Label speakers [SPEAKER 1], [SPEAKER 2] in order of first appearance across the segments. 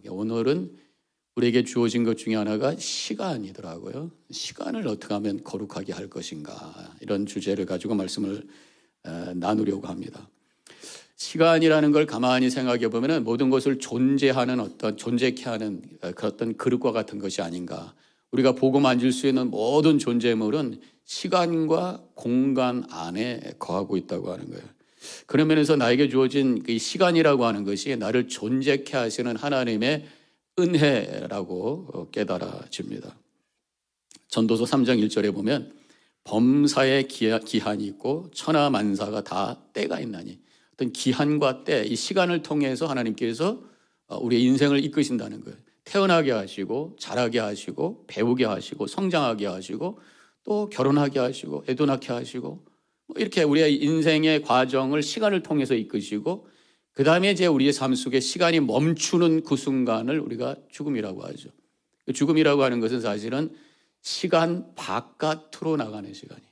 [SPEAKER 1] 오늘은 우리에게 주어진 것 중에 하나가 시간이더라고요. 시간을 어떻게 하면 거룩하게 할 것인가, 이런 주제를 가지고 말씀을 나누려고 합니다. 시간이라는 걸 가만히 생각해 보면 모든 것을 존재하는 존재케 하는 그런 그릇과 같은 것이 아닌가. 우리가 보고 만질 수 있는 모든 존재물은 시간과 공간 안에 거하고 있다고 하는 거예요. 그런 면에서 나에게 주어진 이 시간이라고 하는 것이 나를 존재케 하시는 하나님의 은혜라고 깨달아집니다. 전도서 3장 1절에 보면 범사의 기한이 있고 천하만사가 다 때가 있나니, 어떤 기한과 때, 이 시간을 통해서 하나님께서 우리의 인생을 이끄신다는 거예요. 태어나게 하시고 자라게 하시고 배우게 하시고 성장하게 하시고 또 결혼하게 하시고 애도 낳게 하시고, 이렇게 우리의 인생의 과정을 시간을 통해서 이끄시고, 그 다음에 이제 우리의 삶 속에 시간이 멈추는 그 순간을 우리가 죽음이라고 하죠. 죽음이라고 하는 것은 사실은 시간 바깥으로 나가는 시간이에요.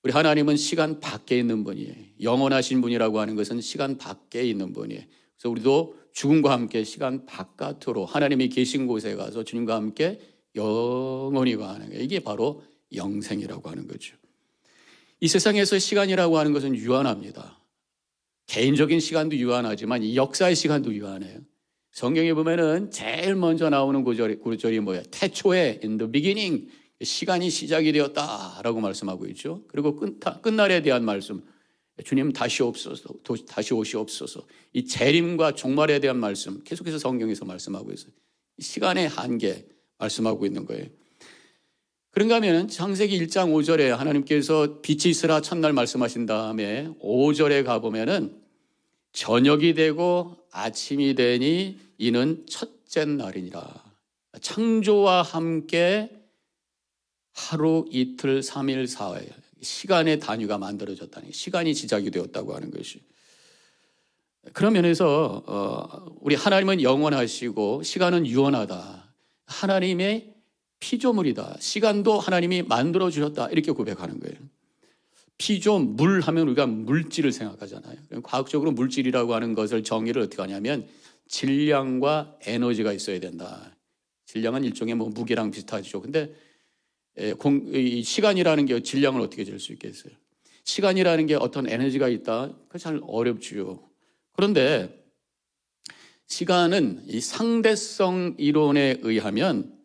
[SPEAKER 1] 우리 하나님은 시간 밖에 있는 분이에요. 영원하신 분이라고 하는 것은 시간 밖에 있는 분이에요. 그래서 우리도 죽음과 함께 시간 바깥으로 하나님이 계신 곳에 가서 주님과 함께 영원히 가는 거예요. 이게 바로 영생이라고 하는 거죠. 이 세상에서 시간이라고 하는 것은 유한합니다. 개인적인 시간도 유한하지만 이 역사의 시간도 유한해요. 성경에 보면은 제일 먼저 나오는 구절이 뭐예요? 태초에 in the beginning, 시간이 시작이 되었다라고 말씀하고 있죠. 그리고 끝날에 대한 말씀, 주님 다시 오시옵소서, 이 재림과 종말에 대한 말씀 계속해서 성경에서 말씀하고 있어요. 시간의 한계 말씀하고 있는 거예요. 그런가 하면 창세기 1장 5절에 하나님께서 빛이 있으라 첫날 말씀하신 다음에 5절에 가보면은 저녁이 되고 아침이 되니 이는 첫째 날이니라. 창조와 함께 하루, 이틀, 3일, 4일 시간의 단위가 만들어졌다니, 시간이 시작이 되었다고 하는 것이. 그런 면에서 우리 하나님은 영원하시고 시간은 유한하다. 하나님의 피조물이다. 시간도 하나님이 만들어 주셨다. 이렇게 고백하는 거예요. 피조물 하면 우리가 물질을 생각하잖아요. 과학적으로 물질이라고 하는 것을 정의를 어떻게 하냐면 질량과 에너지가 있어야 된다. 질량은 일종의 무게랑 비슷하죠. 근데 시간이라는 게 질량을 어떻게 잴 수 있겠어요? 시간이라는 게 어떤 에너지가 있다? 그게 잘 어렵지요. 그런데 시간은 이 상대성 이론에 의하면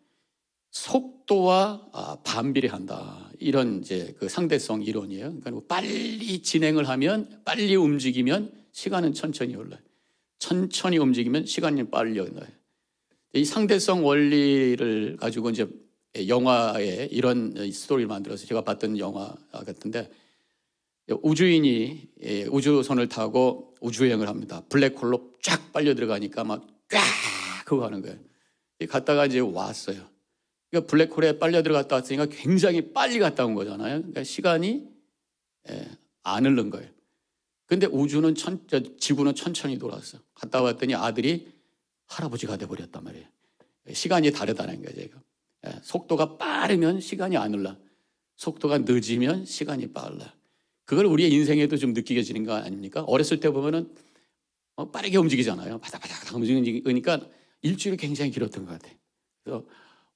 [SPEAKER 1] 속도와 반비례한다. 이런 이제 그 상대성 이론이에요. 그러니까 빨리 진행을 하면, 빨리 움직이면 시간은 천천히 흘러요. 천천히 움직이면 시간이 빨리 흘러요. 이 상대성 원리를 가지고 이제 영화에 이런 스토리를 만들어서 제가 봤던 영화 같은데, 우주인이 우주선을 타고 우주여행을 합니다. 블랙홀로 쫙 빨려 들어가니까 막 꽉 그거 하는 거예요. 갔다가 이제 왔어요. 그러니까 블랙홀에 빨려 들어갔다 왔으니까 굉장히 빨리 갔다 온 거잖아요. 그러니까 시간이 안 흐른 거예요. 그런데 지구는 천천히 돌았어. 갔다 왔더니 아들이 할아버지가 돼버렸단 말이에요. 시간이 다르다는 거예요. 속도가 빠르면 시간이 안 흘러. 속도가 늦으면 시간이 빨라. 그걸 우리의 인생에도 좀 느끼게지는 거 아닙니까? 어렸을 때 보면은 빠르게 움직이잖아요. 바닥바닥 움직이니까 일주일이 굉장히 길었던 것 같아요. 그래서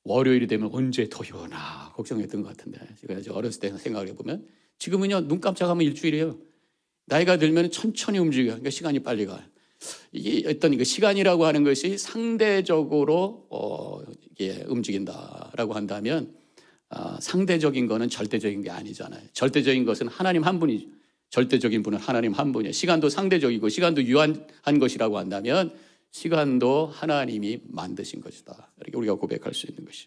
[SPEAKER 1] 월요일이 되면 언제 토요나 걱정했던 것 같은데, 제가 어렸을 때 생각을 해보면 지금은요, 눈 깜짝하면 일주일이에요. 나이가 들면 천천히 움직여요. 그러니까 시간이 빨리 가요. 이게 어떤 시간이라고 하는 것이 상대적으로 이게 움직인다라고 한다면, 상대적인 거는 절대적인 게 아니잖아요. 절대적인 것은 하나님 한 분이죠. 절대적인 분은 하나님 한 분이에요. 시간도 상대적이고 시간도 유한한 것이라고 한다면 시간도 하나님이 만드신 것이다. 이렇게 우리가 고백할 수 있는 것이.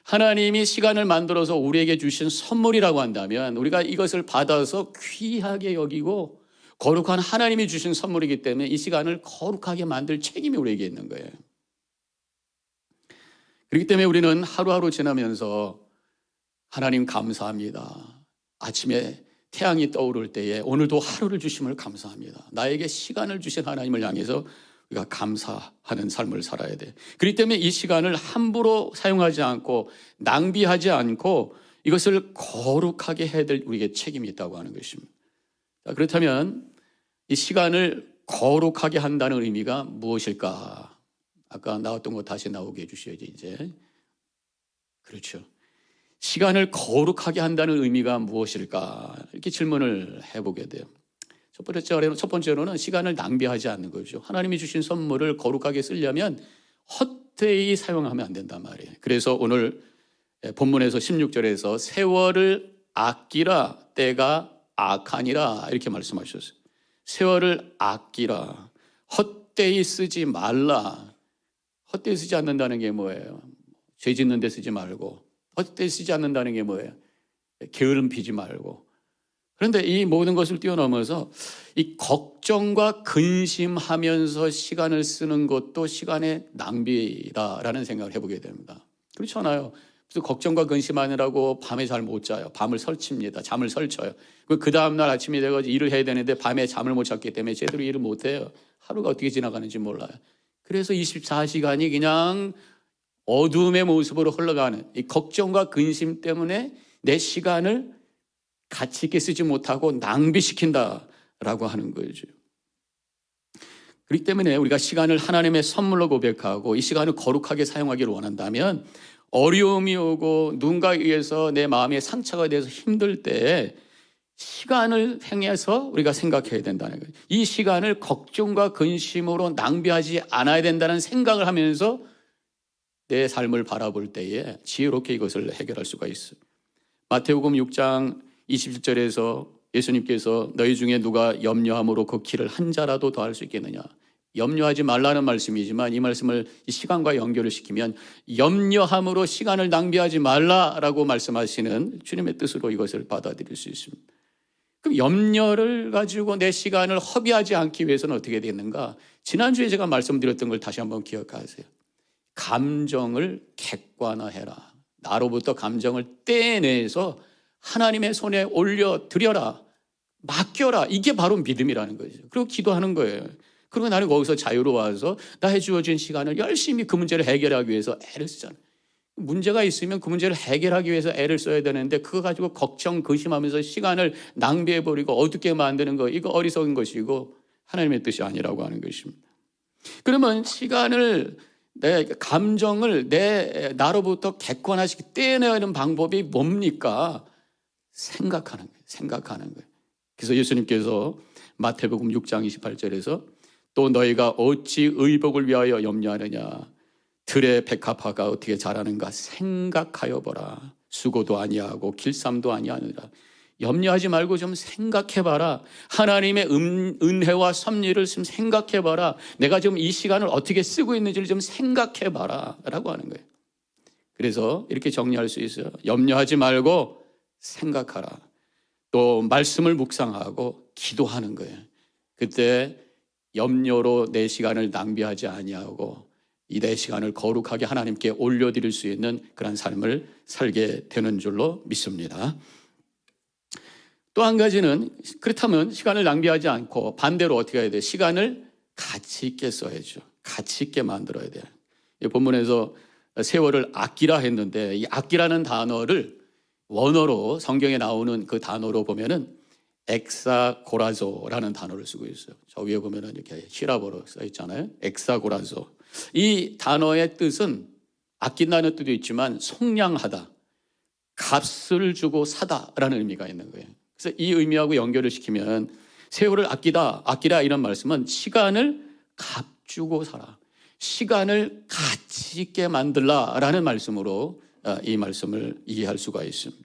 [SPEAKER 1] 하나님이 시간을 만들어서 우리에게 주신 선물이라고 한다면 우리가 이것을 받아서 귀하게 여기고, 거룩한 하나님이 주신 선물이기 때문에 이 시간을 거룩하게 만들 책임이 우리에게 있는 거예요. 그렇기 때문에 우리는 하루하루 지나면서 하나님 감사합니다. 아침에 태양이 떠오를 때에 오늘도 하루를 주심을 감사합니다. 나에게 시간을 주신 하나님을 향해서 우리가 감사하는 삶을 살아야 돼. 그렇기 때문에 이 시간을 함부로 사용하지 않고 낭비하지 않고 이것을 거룩하게 해야 될 우리에게 책임이 있다고 하는 것입니다. 그렇다면 이 시간을 거룩하게 한다는 의미가 무엇일까? 아까 나왔던 거 다시 나오게 해주셔야지 이제. 그렇죠. 시간을 거룩하게 한다는 의미가 무엇일까? 이렇게 질문을 해보게 돼요. 첫 번째로는 시간을 낭비하지 않는 거죠. 하나님이 주신 선물을 거룩하게 쓰려면 헛되이 사용하면 안 된단 말이에요. 그래서 오늘 본문에서 16절에서 세월을 아끼라 때가 악하니라 이렇게 말씀하셨어요. 세월을 아끼라, 헛되이 쓰지 말라. 헛되이 쓰지 않는다는 게 뭐예요? 죄 짓는 데 쓰지 말고, 헛되이 쓰지 않는다는 게 뭐예요? 게으름 피지 말고. 그런데 이 모든 것을 뛰어넘어서 이 걱정과 근심하면서 시간을 쓰는 것도 시간의 낭비다라는 생각을 해보게 됩니다. 그렇잖아요. 그래서 걱정과 근심하느라고 밤에 잘 못 자요. 밤을 설칩니다. 잠을 설쳐요. 그 다음날 아침이 되고 일을 해야 되는데 밤에 잠을 못 잤기 때문에 제대로 일을 못 해요. 하루가 어떻게 지나가는지 몰라요. 그래서 24시간이 그냥 어둠의 모습으로 흘러가는 이 걱정과 근심 때문에 내 시간을 가치 있게 쓰지 못하고 낭비시킨다라고 하는 거죠. 그렇기 때문에 우리가 시간을 하나님의 선물로 고백하고 이 시간을 거룩하게 사용하기를 원한다면 어려움이 오고 누군가에 의해서 내 마음에 상처가 돼서 힘들 때 시간을 향해서 우리가 생각해야 된다는 거예요. 이 시간을 걱정과 근심으로 낭비하지 않아야 된다는 생각을 하면서 내 삶을 바라볼 때에 지혜롭게 이것을 해결할 수가 있어요. 마태복음 6장 27절에서 예수님께서 너희 중에 누가 염려함으로 그 키를 한 자라도 더할 수 있겠느냐. 염려하지 말라는 말씀이지만 이 말씀을 이 시간과 연결을 시키면 염려함으로 시간을 낭비하지 말라라고 말씀하시는 주님의 뜻으로 이것을 받아들일 수 있습니다. 그럼 염려를 가지고 내 시간을 허비하지 않기 위해서는 어떻게 되는가? 지난주에 제가 말씀드렸던 걸 다시 한번 기억하세요. 감정을 객관화해라. 나로부터 감정을 떼내서 하나님의 손에 올려드려라. 맡겨라. 이게 바로 믿음이라는 거죠. 그리고 기도하는 거예요. 그리고 나는 거기서 자유로워서 나의 주어진 시간을 열심히 그 문제를 해결하기 위해서 애를 쓰잖아요. 문제가 있으면 그 문제를 해결하기 위해서 애를 써야 되는데 그거 가지고 걱정, 근심하면서 시간을 낭비해버리고 어둡게 만드는 거, 이거 어리석은 것이고 하나님의 뜻이 아니라고 하는 것입니다. 그러면 시간을, 내 감정을 나로부터 객관화시키 떼내는 방법이 뭡니까? 생각하는 거예요. 그래서 예수님께서 마태복음 6장 28절에서 또 너희가 어찌 의복을 위하여 염려하느냐. 들의 백합화가 어떻게 자라는가 생각하여 보라. 수고도 아니하고 길쌈도 아니하느라. 염려하지 말고 좀 생각해봐라. 하나님의 은혜와 섭리를 좀 생각해봐라. 내가 지금 이 시간을 어떻게 쓰고 있는지를 좀 생각해봐라 라고 하는 거예요. 그래서 이렇게 정리할 수 있어요. 염려하지 말고 생각하라. 또 말씀을 묵상하고 기도하는 거예요. 그때 염려로 내 시간을 낭비하지 아니하고 이 내 시간을 거룩하게 하나님께 올려드릴 수 있는 그런 삶을 살게 되는 줄로 믿습니다. 또 한 가지는 그렇다면 시간을 낭비하지 않고 반대로 어떻게 해야 돼요? 시간을 가치 있게 써야죠. 가치 있게 만들어야 돼요. 이 본문에서 세월을 아끼라 했는데 이 아끼라는 단어를 원어로 성경에 나오는 그 단어로 보면은 엑사고라조라는 단어를 쓰고 있어요. 저 위에 보면은 이렇게 히라보로 써 있잖아요. 엑사고라조. 이 단어의 뜻은 아낀다는 뜻도 있지만 속량하다, 값을 주고 사다라는 의미가 있는 거예요. 그래서 이 의미하고 연결을 시키면 세월을 아끼라 이런 말씀은 시간을 값 주고 살아, 시간을 가치 있게 만들라라는 말씀으로 이 말씀을 이해할 수가 있습니다.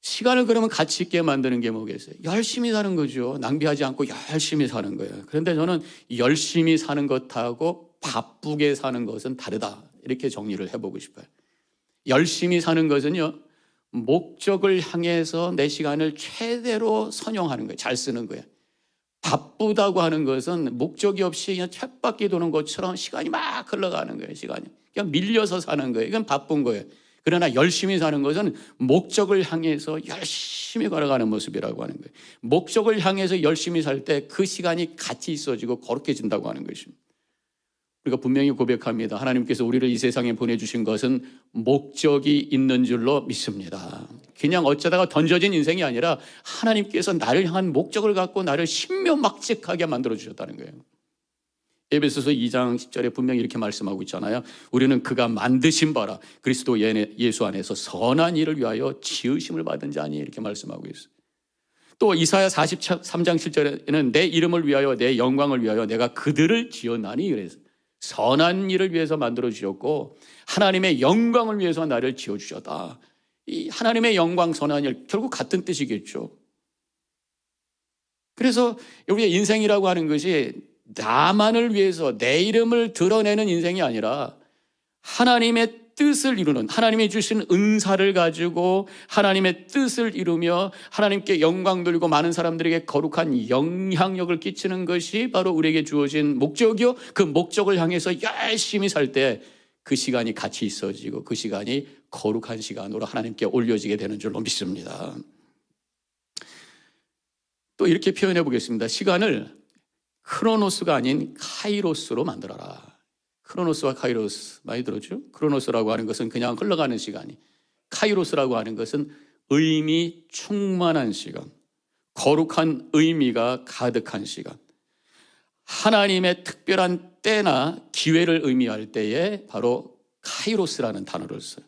[SPEAKER 1] 시간을 그러면 가치 있게 만드는 게 뭐겠어요? 열심히 사는 거죠. 낭비하지 않고 열심히 사는 거예요. 그런데 저는 열심히 사는 것하고 바쁘게 사는 것은 다르다. 이렇게 정리를 해보고 싶어요. 열심히 사는 것은요, 목적을 향해서 내 시간을 최대로 선용하는 거예요. 잘 쓰는 거예요. 바쁘다고 하는 것은 목적이 없이 그냥 쳇바퀴 도는 것처럼 시간이 막 흘러가는 거예요. 시간이 그냥 밀려서 사는 거예요. 이건 바쁜 거예요. 그러나 열심히 사는 것은 목적을 향해서 열심히 걸어가는 모습이라고 하는 거예요. 목적을 향해서 열심히 살 때 그 시간이 가치 있어지고 거룩해진다고 하는 것입니다. 우리가 분명히 고백합니다. 하나님께서 우리를 이 세상에 보내주신 것은 목적이 있는 줄로 믿습니다. 그냥 어쩌다가 던져진 인생이 아니라 하나님께서 나를 향한 목적을 갖고 나를 신묘막직하게 만들어주셨다는 거예요. 에베소서 2장 10절에 분명히 이렇게 말씀하고 있잖아요. 우리는 그가 만드신 바라 그리스도 예수 안에서 선한 일을 위하여 지으심을 받은 자니 이렇게 말씀하고 있어요. 또 이사야 43장 7절에는 내 이름을 위하여 내 영광을 위하여 내가 그들을 지었나니 그래서 선한 일을 위해서 만들어 주셨고 하나님의 영광을 위해서 나를 지어 주셨다. 이 하나님의 영광 선한 일 결국 같은 뜻이겠죠. 그래서 우리의 인생이라고 하는 것이 나만을 위해서 내 이름을 드러내는 인생이 아니라 하나님의 뜻을 이루는 하나님이 주신 은사를 가지고 하나님의 뜻을 이루며 하나님께 영광 돌리고 많은 사람들에게 거룩한 영향력을 끼치는 것이 바로 우리에게 주어진 목적이요. 그 목적을 향해서 열심히 살 때 그 시간이 가치 있어지고 그 시간이 거룩한 시간으로 하나님께 올려지게 되는 줄로 믿습니다. 또 이렇게 표현해 보겠습니다. 시간을 크로노스가 아닌 카이로스로 만들어라. 크로노스와 카이로스 많이 들었죠? 크로노스라고 하는 것은 그냥 흘러가는 시간이, 카이로스라고 하는 것은 의미 충만한 시간, 거룩한 의미가 가득한 시간, 하나님의 특별한 때나 기회를 의미할 때에 바로 카이로스라는 단어를 써요.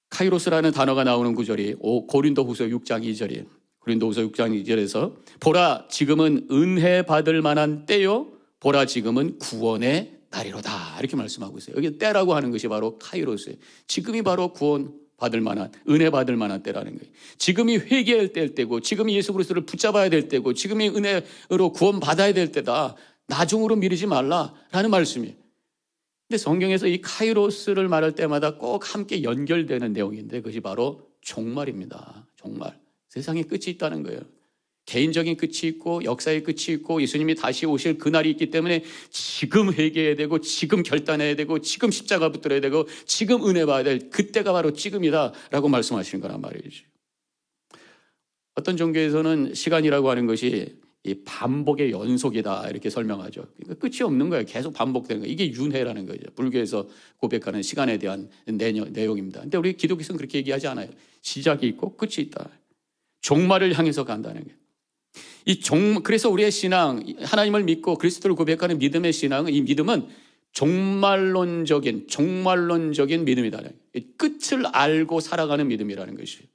[SPEAKER 1] 카이로스라는 단어가 나오는 구절이 고린도후서 6장 2절이에요. 고린도후서 6장 2절에서 보라 지금은 은혜 받을 만한 때요 보라 지금은 구원의 날이로다 이렇게 말씀하고 있어요. 여기 때라고 하는 것이 바로 카이로스예요. 지금이 바로 구원 받을 만한 은혜 받을 만한 때라는 거예요. 지금이 회개할 때고 지금이 예수 그리스도를 붙잡아야 될 때고 지금이 은혜로 구원 받아야 될 때다. 나중으로 미루지 말라라는 말씀이에요. 근데 성경에서 이 카이로스를 말할 때마다 꼭 함께 연결되는 내용인데 그것이 바로 종말입니다. 종말. 세상에 끝이 있다는 거예요. 개인적인 끝이 있고 역사의 끝이 있고 예수님이 다시 오실 그날이 있기 때문에 지금 회개해야 되고 지금 결단해야 되고 지금 십자가 붙들어야 되고 지금 은혜 받아야 될 그때가 바로 지금이다라고 말씀하시는 거란 말이죠. 어떤 종교에서는 시간이라고 하는 것이 이 반복의 연속이다 이렇게 설명하죠. 그러니까 끝이 없는 거예요. 계속 반복되는 거예요. 이게 윤회라는 거죠. 불교에서 고백하는 시간에 대한 내용입니다. 근데 우리 기독교에서는 그렇게 얘기하지 않아요. 시작이 있고 끝이 있다. 종말을 향해서 간다는 거예요. 그래서 우리의 신앙, 하나님을 믿고 그리스도를 고백하는 믿음의 신앙은 이 믿음은 종말론적인 믿음이다. 끝을 알고 살아가는 믿음이라는 것이에요.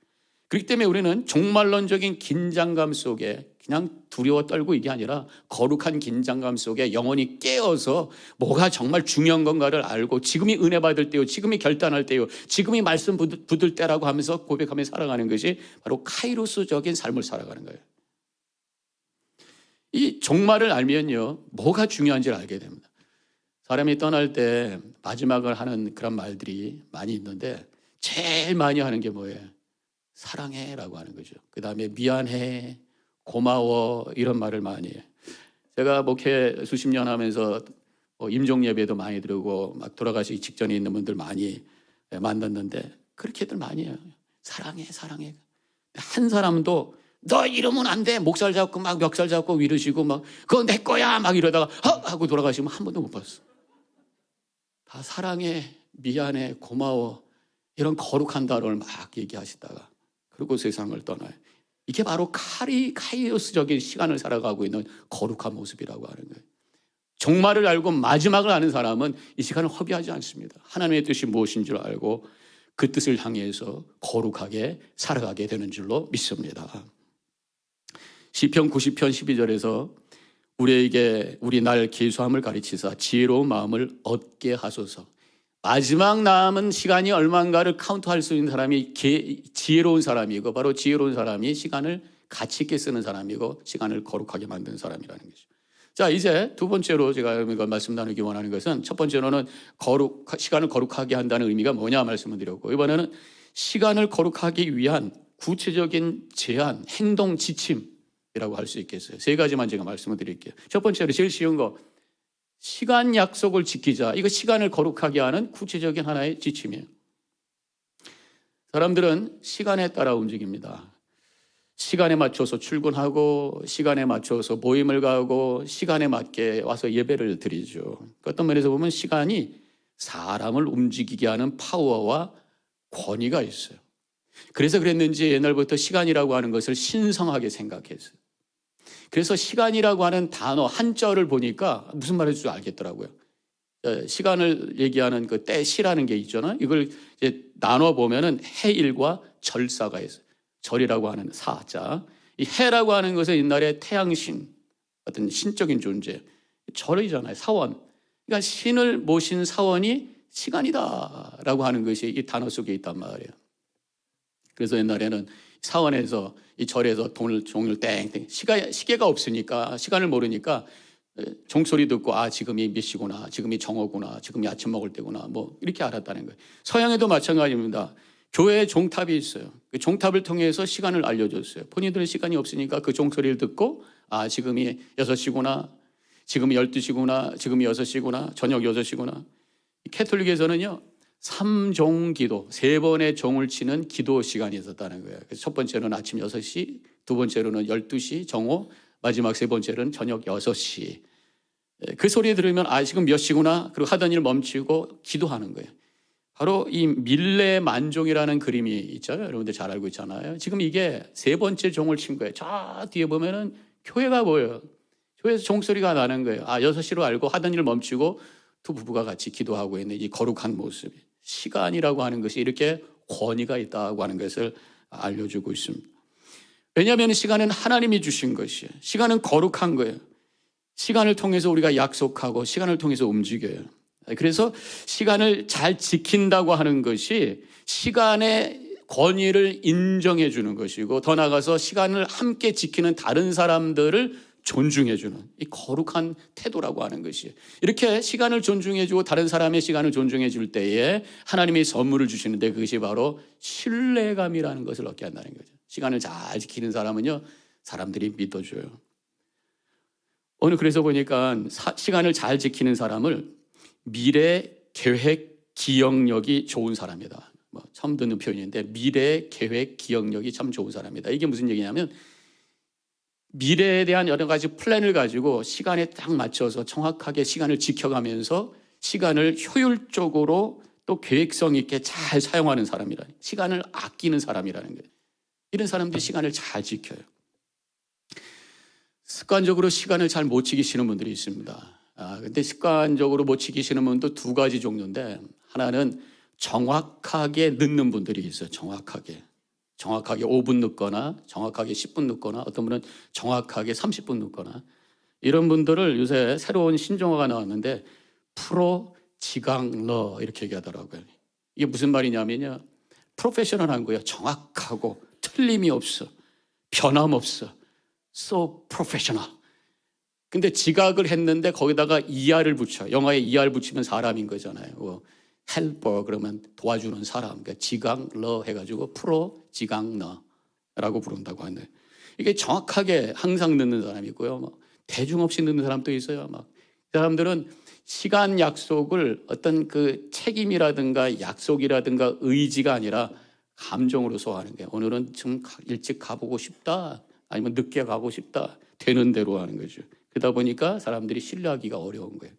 [SPEAKER 1] 그렇기 때문에 우리는 종말론적인 긴장감 속에 그냥 두려워 떨고 이게 아니라 거룩한 긴장감 속에 영혼이 깨어서 뭐가 정말 중요한 건가를 알고 지금이 은혜 받을 때요, 지금이 결단할 때요, 지금이 말씀 붙을 때라고 하면서 고백하며 살아가는 것이 바로 카이로스적인 삶을 살아가는 거예요. 이 종말을 알면요, 뭐가 중요한지를 알게 됩니다. 사람이 떠날 때 마지막을 하는 그런 말들이 많이 있는데 제일 많이 하는 게 뭐예요? 사랑해라고 하는 거죠. 그 다음에 미안해, 고마워 이런 말을 많이 해요. 제가 목회 수십 년 하면서 임종 예배도 많이 드리고 막 돌아가시기 직전에 있는 분들 많이 만났는데 그렇게들 많이 해요. 사랑해. 한 사람도 너 이러면 안 돼. 목살 잡고 막 멱살 잡고 위르시고 막 그거 내 거야 막 이러다가 하고 돌아가시면 한 번도 못 봤어. 다 사랑해, 미안해, 고마워 이런 거룩한 단어를 막 얘기하시다가 그리고 세상을 떠나요. 이게 바로 카이오스적인 시간을 살아가고 있는 거룩한 모습이라고 하는 거예요. 종말을 알고 마지막을 아는 사람은 이 시간을 허비하지 않습니다. 하나님의 뜻이 무엇인 줄 알고 그 뜻을 향해서 거룩하게 살아가게 되는 줄로 믿습니다. 시편 90편 12절에서 우리에게 우리 날 계수함을 가르치사 지혜로운 마음을 얻게 하소서. 마지막 남은 시간이 얼마인가를 카운트할 수 있는 사람이 지혜로운 사람이고 바로 지혜로운 사람이 시간을 가치 있게 쓰는 사람이고 시간을 거룩하게 만드는 사람이라는 거죠. 자, 이제 두 번째로 제가 말씀 나누기 원하는 것은 첫 번째로는 시간을 거룩하게 한다는 의미가 뭐냐 말씀을 드렸고 이번에는 시간을 거룩하기 위한 구체적인 제안, 행동 지침이라고 할 수 있겠어요. 세 가지만 제가 말씀을 드릴게요. 첫 번째로 제일 쉬운 거 시간 약속을 지키자. 이거 시간을 거룩하게 하는 구체적인 하나의 지침이에요. 사람들은 시간에 따라 움직입니다. 시간에 맞춰서 출근하고 시간에 맞춰서 모임을 가고 시간에 맞게 와서 예배를 드리죠. 어떤 면에서 보면 시간이 사람을 움직이게 하는 파워와 권위가 있어요. 그래서 그랬는지 옛날부터 시간이라고 하는 것을 신성하게 생각했어요. 그래서 시간이라고 하는 단어 한자를 보니까 무슨 말인지 알겠더라고요. 시간을 얘기하는 그 때시라는 게 있잖아요. 이걸 이제 나눠 보면은 해일과 절사가 있어요. 절이라고 하는 사자. 이 해라고 하는 것은 옛날에 태양신, 어떤 신적인 존재. 절이잖아요. 사원. 그러니까 신을 모신 사원이 시간이다라고 하는 것이 이 단어 속에 있단 말이에요. 그래서 옛날에는 사원에서 이 절에서 종을 땡땡 시계가 없으니까 시간을 모르니까 종소리 듣고 지금이 몇 시구나, 지금이 정오구나, 지금이 아침 먹을 때구나, 뭐 이렇게 알았다는 거예요. 서양에도 마찬가지입니다. 교회에 종탑이 있어요. 그 종탑을 통해서 시간을 알려줬어요. 본인들은 시간이 없으니까 그 종소리를 듣고 지금이 6시구나, 지금이 12시구나, 지금이 6시구나, 저녁 6시구나. 캐톨릭에서는요 3종 기도, 3번의 종을 치는 기도 시간이 있었다는 거예요. 그래서 첫 번째로는 아침 6시, 두 번째로는 12시 정오, 마지막 세 번째로는 저녁 6시. 그 소리 들으면 지금 몇 시구나, 그리고 하던 일 멈추고 기도하는 거예요. 바로 이 밀레 만종이라는 그림이 있죠. 여러분들 잘 알고 있잖아요. 지금 이게 세 번째 종을 친 거예요. 저 뒤에 보면은 교회가 보여요. 교회에서 종소리가 나는 거예요. 6시로 알고 하던 일 멈추고 두 부부가 같이 기도하고 있는 이 거룩한 모습이, 시간이라고 하는 것이 이렇게 권위가 있다고 하는 것을 알려주고 있습니다. 왜냐하면 시간은 하나님이 주신 것이에요. 시간은 거룩한 거예요. 시간을 통해서 우리가 약속하고 시간을 통해서 움직여요. 그래서 시간을 잘 지킨다고 하는 것이 시간의 권위를 인정해 주는 것이고, 더 나아가서 시간을 함께 지키는 다른 사람들을 존중해 주는 이 거룩한 태도라고 하는 것이에요. 이렇게 시간을 존중해 주고 다른 사람의 시간을 존중해 줄 때에 하나님이 선물을 주시는데, 그것이 바로 신뢰감이라는 것을 얻게 한다는 거죠. 시간을 잘 지키는 사람은요, 사람들이 믿어줘요. 오늘 그래서 보니까 시간을 잘 지키는 사람을 미래 계획 기억력이 좋은 사람이다. 처음 듣는 표현인데, 미래 계획 기억력이 참 좋은 사람이다. 이게 무슨 얘기냐면, 미래에 대한 여러 가지 플랜을 가지고 시간에 딱 맞춰서 정확하게 시간을 지켜가면서 시간을 효율적으로 또 계획성 있게 잘 사용하는 사람이라, 시간을 아끼는 사람이라는 거예요. 이런 사람들이 시간을 잘 지켜요. 습관적으로 시간을 잘 못 지키시는 분들이 있습니다. 근데 습관적으로 못 지키시는 분도 두 가지 종류인데, 하나는 정확하게 늦는 분들이 있어요. 정확하게 5분 늦거나 정확하게 10분 늦거나, 어떤 분은 정확하게 30분 늦거나. 이런 분들을 요새 새로운 신종어가 나왔는데 프로 지강러 이렇게 얘기하더라고요. 이게 무슨 말이냐면요, 프로페셔널한 거예요. 정확하고 틀림이 없어, 변함없어, so professional. 근데 지각을 했는데 거기다가 ER을 붙여. 영어에 ER 붙이면 사람인 거잖아요. 헬퍼 그러면 도와주는 사람, 그러니까 지강러 해가지고 프로 지강러라고 부른다고 하는데, 이게 정확하게 항상 늦는 사람이 있고요, 대중 없이 늦는 사람도 있어요. 이 사람들은 시간 약속을 어떤 그 책임이라든가 약속이라든가 의지가 아니라 감정으로 소화하는 거예요. 오늘은 좀 일찍 가보고 싶다, 아니면 늦게 가고 싶다, 되는 대로 하는 거죠. 그러다 보니까 사람들이 신뢰하기가 어려운 거예요.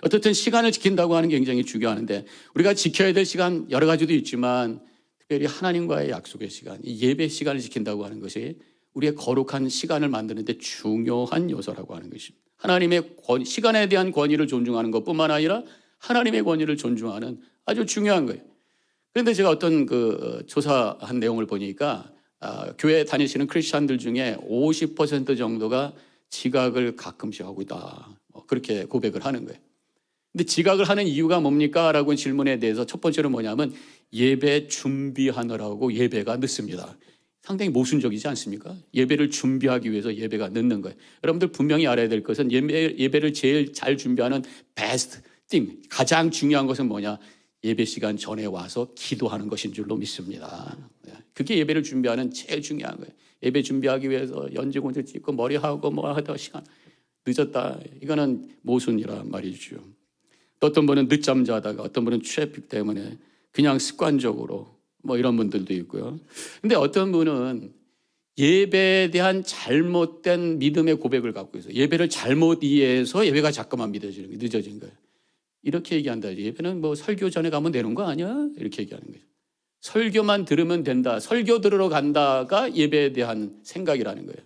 [SPEAKER 1] 어쨌든 시간을 지킨다고 하는 게 굉장히 중요한데, 우리가 지켜야 될 시간 여러 가지도 있지만 특별히 하나님과의 약속의 시간, 이 예배 시간을 지킨다고 하는 것이 우리의 거룩한 시간을 만드는 데 중요한 요소라고 하는 것입니다. 하나님의 시간에 대한 권위를 존중하는 것뿐만 아니라 하나님의 권위를 존중하는 아주 중요한 거예요. 그런데 제가 어떤 조사한 내용을 보니까 교회 다니시는 크리스찬들 중에 50% 정도가 지각을 가끔씩 하고 있다, 그렇게 고백을 하는 거예요. 근데 지각을 하는 이유가 뭡니까? 라고 질문에 대해서 첫 번째로 뭐냐면, 예배 준비하느라고 예배가 늦습니다. 상당히 모순적이지 않습니까? 예배를 준비하기 위해서 예배가 늦는 거예요. 여러분들 분명히 알아야 될 것은 예배를 제일 잘 준비하는 베스트 thing, 가장 중요한 것은 뭐냐? 예배 시간 전에 와서 기도하는 것인 줄로 믿습니다. 그게 예배를 준비하는 제일 중요한 거예요. 예배 준비하기 위해서 연지곤지 찍고 머리하고 뭐 하다 시간 늦었다, 이거는 모순이란 말이죠. 또 어떤 분은 늦잠 자다가, 어떤 분은 트래픽 때문에 그냥 습관적으로 이런 분들도 있고요. 근데 어떤 분은 예배에 대한 잘못된 믿음의 고백을 갖고 있어요. 예배를 잘못 이해해서 예배가 자꾸만 늦어진 거예요. 이렇게 얘기한다. 예배는 설교 전에 가면 되는 거 아니야? 이렇게 얘기하는 거죠. 설교만 들으면 된다, 설교 들으러 간다가 예배에 대한 생각이라는 거예요.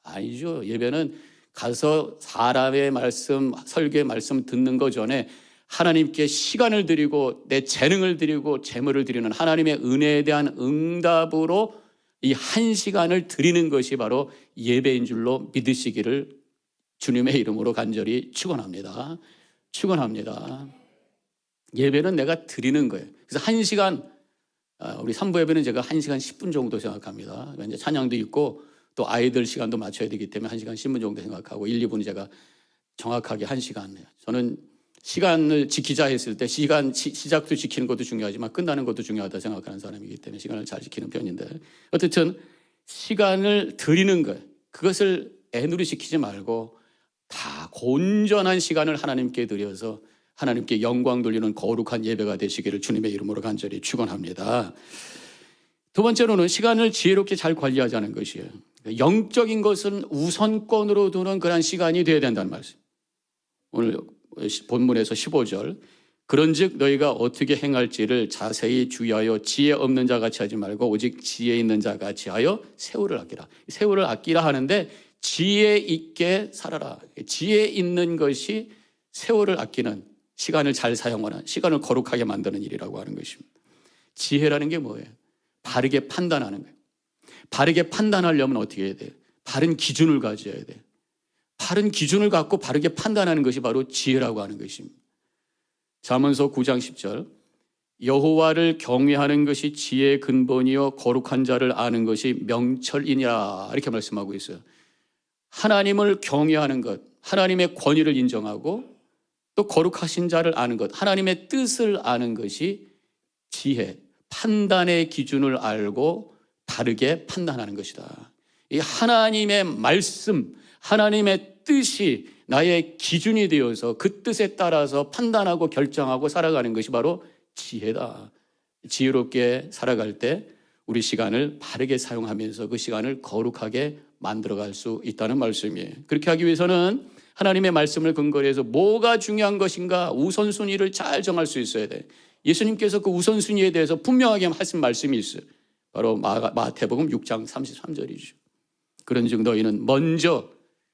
[SPEAKER 1] 아니죠. 예배는 가서 사람의 말씀, 설교의 말씀 듣는 것 전에 하나님께 시간을 드리고 내 재능을 드리고 재물을 드리는 하나님의 은혜에 대한 응답으로 이 한 시간을 드리는 것이 바로 예배인 줄로 믿으시기를 주님의 이름으로 간절히 축원합니다. 축원합니다. 예배는 내가 드리는 거예요. 그래서 한 시간, 우리 3부 예배는 제가 1시간 10분 정도 생각합니다. 이제 찬양도 있고 또 아이들 시간도 맞춰야 되기 때문에 1시간 10분 정도 생각하고 1, 2분 제가 정확하게 1시간. 저는 시간을 지키자 했을 때 시작도 지키는 것도 중요하지만 끝나는 것도 중요하다 생각하는 사람이기 때문에 시간을 잘 지키는 편인데, 어쨌든 시간을 드리는 것, 그것을 애누리 시키지 말고 다 온전한 시간을 하나님께 드려서 하나님께 영광 돌리는 거룩한 예배가 되시기를 주님의 이름으로 간절히 축원합니다. 두 번째로는 시간을 지혜롭게 잘 관리하자는 것이에요. 영적인 것은 우선권으로 두는 그런 시간이 되어야 된다는 말씀. 오늘 본문에서 15절, 그런즉 너희가 어떻게 행할지를 자세히 주의하여 지혜 없는 자 같이 하지 말고 오직 지혜 있는 자 같이 하여 세월을 아끼라. 세월을 아끼라 하는데 지혜 있게 살아라. 지혜 있는 것이 세월을 아끼는, 시간을 잘 사용하는, 시간을 거룩하게 만드는 일이라고 하는 것입니다. 지혜라는 게 뭐예요? 바르게 판단하는 거예요. 바르게 판단하려면 어떻게 해야 돼요? 바른 기준을 가져야 돼요. 바른 기준을 갖고 바르게 판단하는 것이 바로 지혜라고 하는 것입니다. 잠언서 9장 10절, 여호와를 경외하는 것이 지혜의 근본이요 거룩한 자를 아는 것이 명철이니라, 이렇게 말씀하고 있어요. 하나님을 경외하는 것, 하나님의 권위를 인정하고 또 거룩하신 자를 아는 것, 하나님의 뜻을 아는 것이 지혜, 판단의 기준을 알고 다르게 판단하는 것이다. 이 하나님의 말씀, 하나님의 뜻이 나의 기준이 되어서 그 뜻에 따라서 판단하고 결정하고 살아가는 것이 바로 지혜다. 지혜롭게 살아갈 때 우리 시간을 바르게 사용하면서 그 시간을 거룩하게 만들어갈 수 있다는 말씀이에요. 그렇게 하기 위해서는 하나님의 말씀을 근거로 해서 뭐가 중요한 것인가 우선순위를 잘 정할 수 있어야 돼. 예수님께서 그 우선순위에 대해서 분명하게 하신 말씀이 있어요. 바로 마태복음 6장 33절이죠. 그런즉 너희는 먼저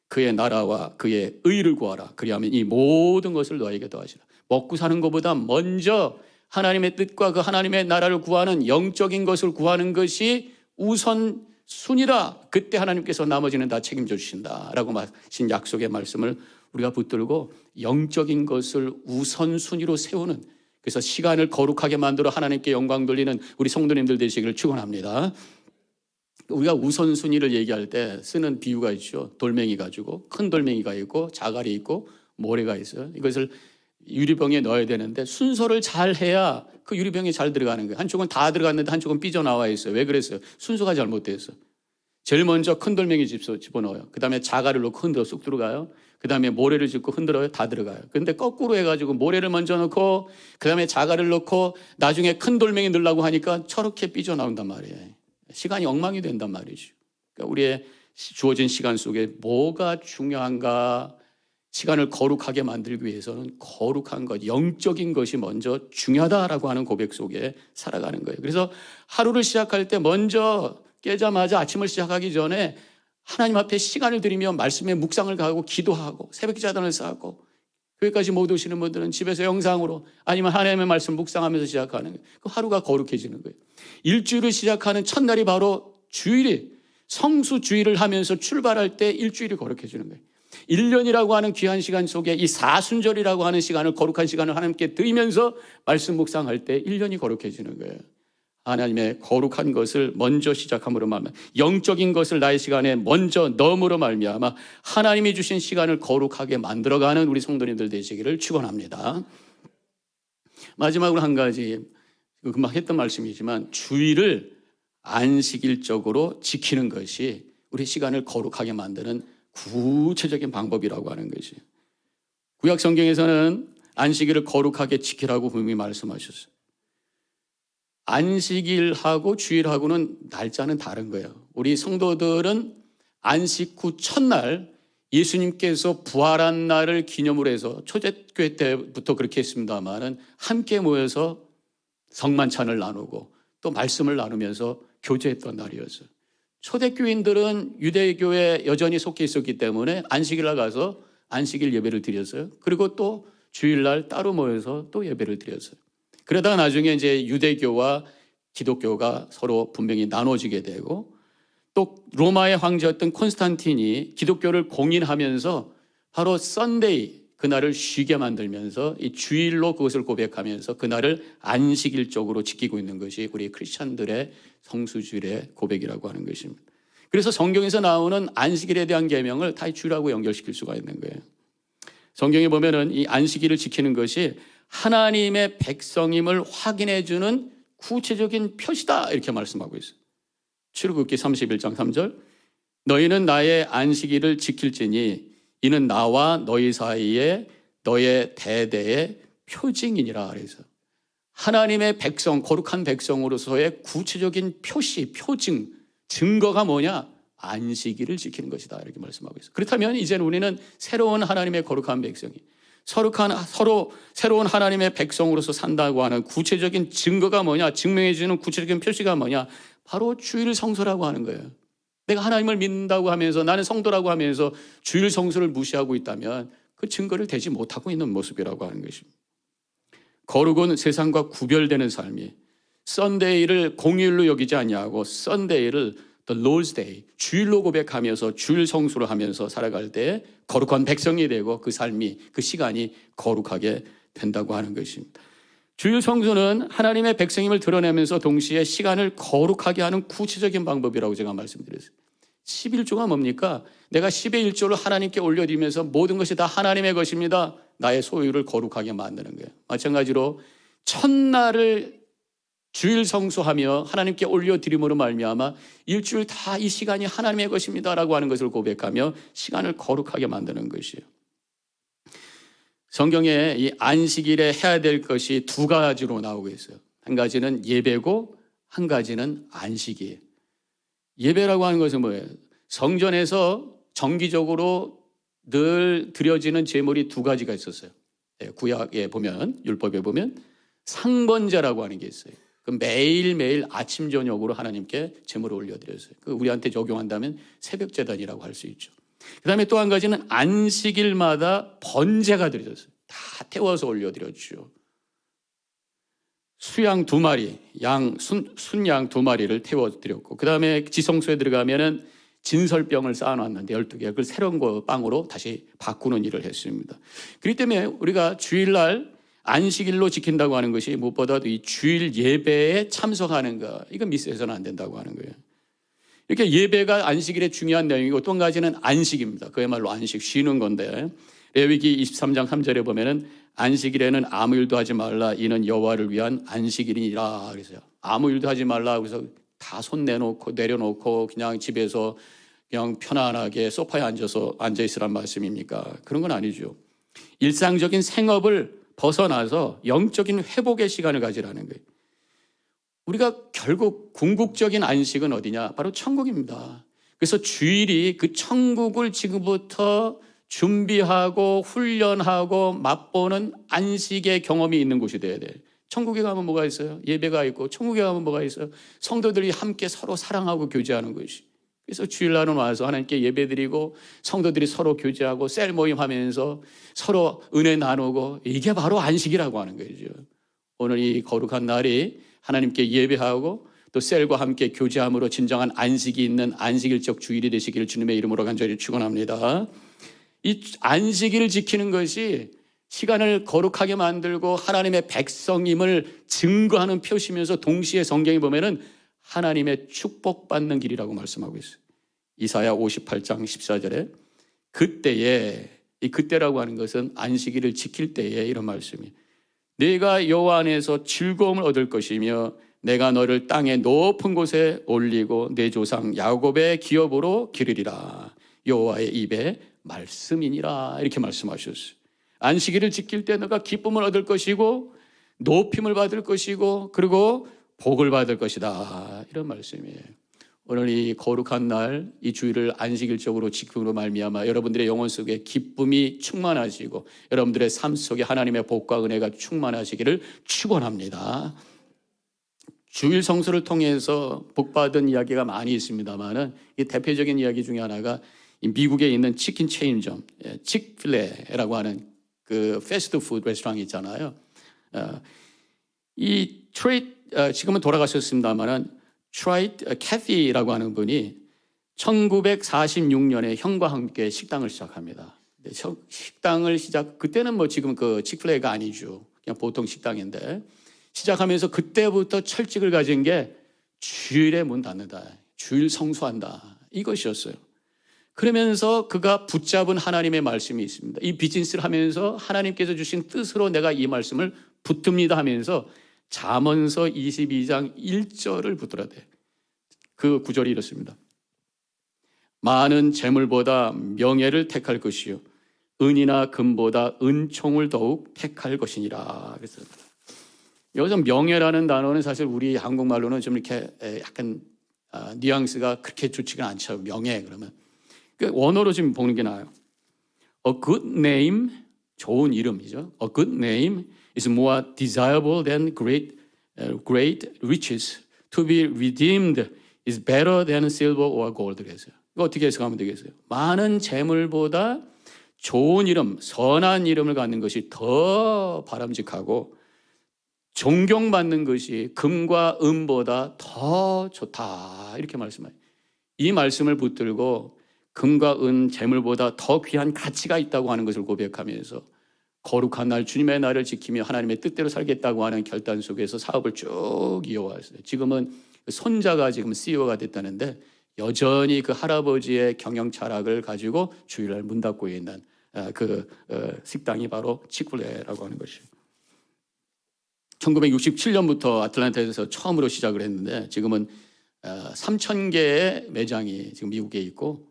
[SPEAKER 1] 그의 나라와 그의 의를 구하라. 그리하면 이 모든 것을 너에게 더하시라. 먹고 사는 것보다 먼저 하나님의 뜻과 그 하나님의 나라를 구하는 영적인 것을 구하는 것이 우선순위다. 그때 하나님께서 나머지는 다 책임져 주신다라고 하신 약속의 말씀을 우리가 붙들고 영적인 것을 우선순위로 세우는, 그래서 시간을 거룩하게 만들어 하나님께 영광 돌리는 우리 성도님들 되시기를 축원합니다. 우리가 우선순위를 얘기할 때 쓰는 비유가 있죠. 돌멩이 가지고 큰 돌멩이가 있고 자갈이 있고 모래가 있어요. 이것을 유리병에 넣어야 되는데 순서를 잘 해야 그 유리병에 잘 들어가는 거예요. 한쪽은 다 들어갔는데 한쪽은 삐져나와 있어요. 왜 그랬어요? 순서가 잘못됐어요. 제일 먼저 큰 돌멩이 집어넣어요. 그 다음에 자갈을 넣고 흔들어 쑥 들어가요. 그 다음에 모래를 짚고 흔들어요. 다 들어가요. 그런데 거꾸로 해가지고 모래를 먼저 넣고 그 다음에 자갈을 넣고 나중에 큰 돌멩이 넣으려고 하니까 저렇게 삐져나온단 말이에요. 시간이 엉망이 된단 말이죠. 그러니까 우리의 주어진 시간 속에 뭐가 중요한가, 시간을 거룩하게 만들기 위해서는 거룩한 것, 영적인 것이 먼저 중요하다라고 하는 고백 속에 살아가는 거예요. 그래서 하루를 시작할 때 먼저 깨자마자 아침을 시작하기 전에 하나님 앞에 시간을 들이며 말씀에 묵상을 가고 기도하고 새벽 기도단을 쌓고, 교회까지 못 오시는 분들은 집에서 영상으로 아니면 하나님의 말씀 묵상하면서 시작하는 거예요. 그 하루가 거룩해지는 거예요. 일주일을 시작하는 첫날이 바로 주일이, 성수주일을 하면서 출발할 때 일주일이 거룩해지는 거예요. 1년이라고 하는 귀한 시간 속에 이 사순절이라고 하는 시간을, 거룩한 시간을 하나님께 드리면서 말씀 묵상할 때 1년이 거룩해지는 거예요. 하나님의 거룩한 것을 먼저 시작함으로 말미암아, 영적인 것을 나의 시간에 먼저 넣음으로 말미암아 하나님이 주신 시간을 거룩하게 만들어가는 우리 성도님들 되시기를 축원합니다. 마지막으로 한 가지, 금방 했던 말씀이지만 주일을 안식일적으로 지키는 것이 우리 시간을 거룩하게 만드는 구체적인 방법이라고 하는 것이, 구약 성경에서는 안식일을 거룩하게 지키라고 분명히 말씀하셨어요. 안식일하고 주일하고는 날짜는 다른 거예요. 우리 성도들은 안식 후 첫날 예수님께서 부활한 날을 기념으로 해서 초대교회 때부터 그렇게 했습니다만은 함께 모여서 성만찬을 나누고 또 말씀을 나누면서 교제했던 날이었어요. 초대교인들은 유대교에 여전히 속해 있었기 때문에 안식일날 가서 안식일 예배를 드렸어요. 그리고 또 주일날 따로 모여서 또 예배를 드렸어요. 그러다가 나중에 이제 유대교와 기독교가 서로 분명히 나눠지게 되고, 또 로마의 황제였던 콘스탄틴이 기독교를 공인하면서 바로 썬데이, 그날을 쉬게 만들면서 이 주일로 그것을 고백하면서 그날을 안식일적으로 지키고 있는 것이 우리 크리스천들의 성수주일의 고백이라고 하는 것입니다. 그래서 성경에서 나오는 안식일에 대한 계명을 다 주일하고 연결시킬 수가 있는 거예요. 성경에 보면은 이 안식일을 지키는 것이 하나님의 백성임을 확인해 주는 구체적인 표시다, 이렇게 말씀하고 있어요. 출애굽기 31장 3절, 너희는 나의 안식일을 지킬지니 이는 나와 너희 사이에 너의 대대의 표징이니라. 그래서 하나님의 백성, 거룩한 백성으로서의 구체적인 표시, 표징, 증거가 뭐냐? 안식일을 지키는 것이다, 이렇게 말씀하고 있어요. 그렇다면 이제는 우리는 새로운 하나님의 거룩한 백성이 서로 새로운 하나님의 백성으로서 산다고 하는 구체적인 증거가 뭐냐? 증명해 주는 구체적인 표시가 뭐냐? 바로 주일 성수라고 하는 거예요. 내가 하나님을 믿는다고 하면서, 나는 성도라고 하면서 주일 성수를 무시하고 있다면 그 증거를 대지 못하고 있는 모습이라고 하는 것입니다. 거룩은 세상과 구별되는 삶이, 썬데이를 공휴일로 여기지 아니하고 썬데이를 The Lord's Day, 주일로 고백하면서 주일 성수를 하면서 살아갈 때 거룩한 백성이 되고 그 삶이, 그 시간이 거룩하게 된다고 하는 것입니다. 주일 성수는 하나님의 백성임을 드러내면서 동시에 시간을 거룩하게 하는 구체적인 방법이라고 제가 말씀드렸어요. 11조가 뭡니까? 내가 10의 1조를 하나님께 올려드리면서 모든 것이 다 하나님의 것입니다, 나의 소유를 거룩하게 만드는 거예요. 마찬가지로 첫날을 주일 성수하며 하나님께 올려드림으로 말미암아 일주일 다 이 시간이 하나님의 것입니다라고 하는 것을 고백하며 시간을 거룩하게 만드는 것이에요. 성경에 이 안식일에 해야 될 것이 두 가지로 나오고 있어요. 한 가지는 예배고 한 가지는 안식이에요. 예배라고 하는 것은 뭐예요? 성전에서 정기적으로 늘 드려지는 제물이 두 가지가 있었어요. 구약에 보면, 율법에 보면 상번제라고 하는 게 있어요. 그 매일매일 아침 저녁으로 하나님께 제물을 올려드렸어요. 그 우리한테 적용한다면 새벽제단이라고 할 수 있죠. 그 다음에 또 한 가지는 안식일마다 번제가 드려졌어요. 다 태워서 올려드렸죠. 수양 2마리, 순양 2마리를 태워드렸고, 그 다음에 지성소에 들어가면은 진설병을 쌓아놨는데 12개, 그걸 새로운 빵으로 다시 바꾸는 일을 했습니다. 그렇기 때문에 우리가 주일날 안식일로 지킨다고 하는 것이 무엇보다도 이 주일 예배에 참석하는 것, 이거 미스해서는 안 된다고 하는 거예요. 이렇게 예배가 안식일의 중요한 내용이고, 또 한 가지는 안식입니다. 그야말로 안식, 쉬는 건데, 레위기 23장 3절에 보면은 안식일에는 아무 일도 하지 말라, 이는 여호와를 위한 안식일이니라. 그래서요, 아무 일도 하지 말라. 그래서 다 손 내려놓고 그냥 집에서 그냥 편안하게 소파에 앉아 있으란 말씀입니까? 그런 건 아니죠. 일상적인 생업을 벗어나서 영적인 회복의 시간을 가지라는 거예요. 우리가 결국 궁극적인 안식은 어디냐? 바로 천국입니다. 그래서 주일이 그 천국을 지금부터 준비하고 훈련하고 맛보는 안식의 경험이 있는 곳이 돼야 돼요. 천국에 가면 뭐가 있어요? 예배가 있고, 천국에 가면 뭐가 있어요? 성도들이 함께 서로 사랑하고 교제하는 것이. 그래서 주일날은 와서 하나님께 예배드리고 성도들이 서로 교제하고 셀 모임하면서 서로 은혜 나누고, 이게 바로 안식이라고 하는 거죠. 오늘 이 거룩한 날이 하나님께 예배하고 또 셀과 함께 교제함으로 진정한 안식이 있는 안식일적 주일이 되시기를 주님의 이름으로 간절히 축원합니다. 이 안식일을 지키는 것이 시간을 거룩하게 만들고 하나님의 백성임을 증거하는 표시면서 동시에 성경에 보면은 하나님의 축복받는 길이라고 말씀하고 있어요. 이사야 58장 14절에 그때에, 이 그때라고 하는 것은 안식일을 지킬 때에 이런 말씀이, 네가 여호와 안에서 즐거움을 얻을 것이며 내가 너를 땅의 높은 곳에 올리고 내 조상 야곱의 기업으로 기르리라. 여호와의 입에 말씀이니라. 이렇게 말씀하셨어요. 안식일을 지킬 때 너가 기쁨을 얻을 것이고 높임을 받을 것이고 그리고 복을 받을 것이다, 이런 말씀이에요. 오늘 이 거룩한 날, 이 주일을 안식일적으로 지킴으로 말미암아 여러분들의 영혼 속에 기쁨이 충만하시고 여러분들의 삶 속에 하나님의 복과 은혜가 충만하시기를 축원합니다. 주일 성수를 통해서 복받은 이야기가 많이 있습니다만은 이 대표적인 이야기 중에 하나가 이 미국에 있는 치킨 체인점 칙필레라고 하는 그 패스트푸드 레스토랑이 있잖아요. 이 지금은 돌아가셨습니다만은 트라이트 캐티라고 하는 분이 1946년에 형과 함께 식당을 시작합니다. 식당을 그때는 뭐 지금 그 칙필레가 아니죠. 그냥 보통 식당인데 시작하면서 그때부터 철칙을 가진 게 주일에 문 닫는다. 주일 성수한다. 이것이었어요. 그러면서 그가 붙잡은 하나님의 말씀이 있습니다. 이 비즈니스를 하면서 하나님께서 주신 뜻으로 내가 이 말씀을 붙듭니다 하면서 잠언서 22장 1절을 붙들어야 돼. 그 구절이 이렇습니다. 많은 재물보다 명예를 택할 것이요 은이나 금보다 은총을 더욱 택할 것이니라. 그래서 여기서 명예라는 단어는 사실 우리 한국말로는 좀 이렇게 약간 뉘앙스가 그렇게 좋지가 않죠. 명예 그러면 원어로 지금 보는 게 나아요. A good name, 좋은 이름이죠. A good name is more desirable than great riches. To be redeemed is better than silver or gold. 그래서요. 이거 어떻게 해석하면 되겠어요? 많은 재물보다 좋은 이름, 선한 이름을 갖는 것이 더 바람직하고 존경받는 것이 금과 은보다 더 좋다. 이렇게 말씀해요. 이 말씀을 붙들고 금과 은, 재물보다 더 귀한 가치가 있다고 하는 것을 고백하면서 거룩한 날, 주님의 날을 지키며 하나님의 뜻대로 살겠다고 하는 결단 속에서 사업을 쭉 이어왔어요. 지금은 손자가 지금 CEO가 됐다는데 여전히 그 할아버지의 경영 철학을 가지고 주일날 문 닫고 있는 식당이 바로 치쿨레라고 하는 것이에요. 1967년부터 아틀란타에서 처음으로 시작을 했는데 지금은 3,000개의 매장이 지금 미국에 있고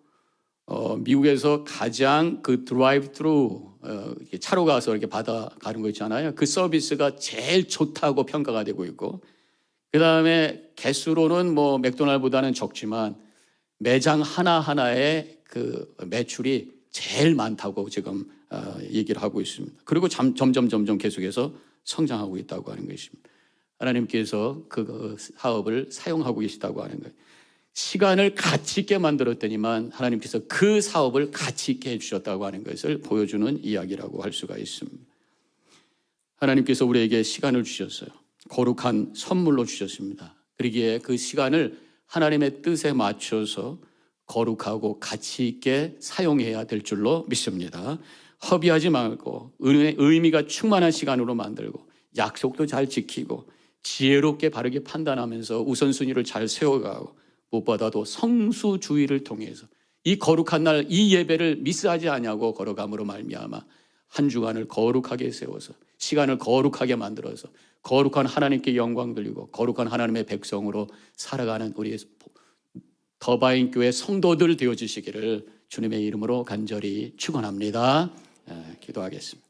[SPEAKER 1] 미국에서 가장 그 드라이브 트루 차로 가서 이렇게 받아가는 거 있잖아요. 그 서비스가 제일 좋다고 평가가 되고 있고 그다음에 개수로는 뭐 맥도날드보다는 적지만 매장 하나하나의 그 매출이 제일 많다고 지금 얘기를 하고 있습니다. 그리고 점점 계속해서 성장하고 있다고 하는 것입니다. 하나님께서 그 사업을 사용하고 계시다고 하는 거예요. 시간을 가치 있게 만들었더니만 하나님께서 그 사업을 가치 있게 해주셨다고 하는 것을 보여주는 이야기라고 할 수가 있습니다. 하나님께서 우리에게 시간을 주셨어요. 거룩한 선물로 주셨습니다. 그러기에 그 시간을 하나님의 뜻에 맞춰서 거룩하고 가치 있게 사용해야 될 줄로 믿습니다. 허비하지 말고 의미가 충만한 시간으로 만들고 약속도 잘 지키고 지혜롭게 바르게 판단하면서 우선순위를 잘 세워가고 무엇보다도 성수주의를 통해서 이 거룩한 날 이 예배를 미스하지 않냐고 걸어감으로 말미암아 한 주간을 거룩하게 세워서 시간을 거룩하게 만들어서 거룩한 하나님께 영광 돌리고 거룩한 하나님의 백성으로 살아가는 우리 더바인 교회 성도들 되어주시기를 주님의 이름으로 간절히 축원합니다. 기도하겠습니다.